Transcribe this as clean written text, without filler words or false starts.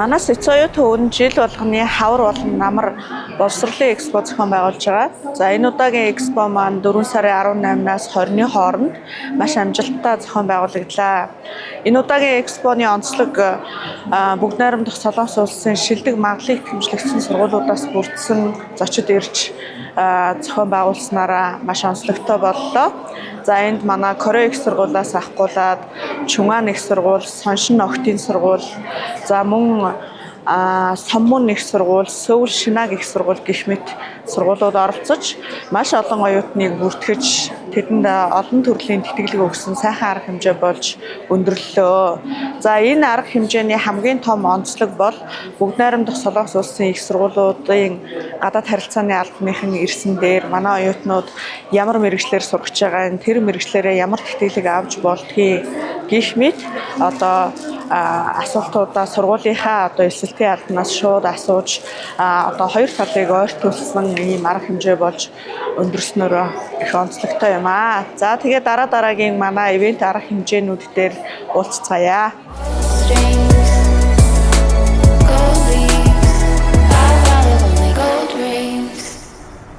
Манай Сэцоё төвөнд жил болгоны хавар болон намар боловсролын экспо зохион байгуулж байгаа. За энэ удаагийн экспо маань 4 сарын 18-наас 20-ны хооронд маш амжилттай зохион байгуулагдлаа. Энэ удаагийн экспоны онцлог бүгд найрамдах Солонгос улсын шилдэг магадлалыг хэмжлэгдсэн сургуулиудаас бүрдсэн зочид ирж зохион байгуулснараа маш онцлогтой боллоо. За энд манай Корея их сургуулиас ахгуулаад Чунган их сургууль, Соншин охтын сургууль, за мөн Соммон их сургууль, Сөүл Шинаг их сургууль гэх мэт сургуулиуд оролцож маш олон оюутныг бүртгэж тэдэнд олон төрлийн тэтгэлэг өгсөн сайхан арга хэмжээ болж өндөрлөлөө. За энэ арга хэмжээний хамгийн том онцлог бол бүгд найрамдах Солонгос улсын их сургуулиудын гадаад харилцааны албаныхан ирсэн дээр манай оюутнууд ямар мэргэжлэр сурч байгаа, тэр мэргэжлэрээ ямар тэтгэлэг авч болдгийг гэх мэт одоо асуултуудаа сургуулийнхаа одоо эсэлтийн албанаас шууд асууж одоо хоёр талыг ойртуулсан ийм арга хэмжээ болж өндөрснөөр их онцлогтой юм аа. За тэгээ дараагийн манай ивент арга хэмжээнүүд дээр уулзцаая.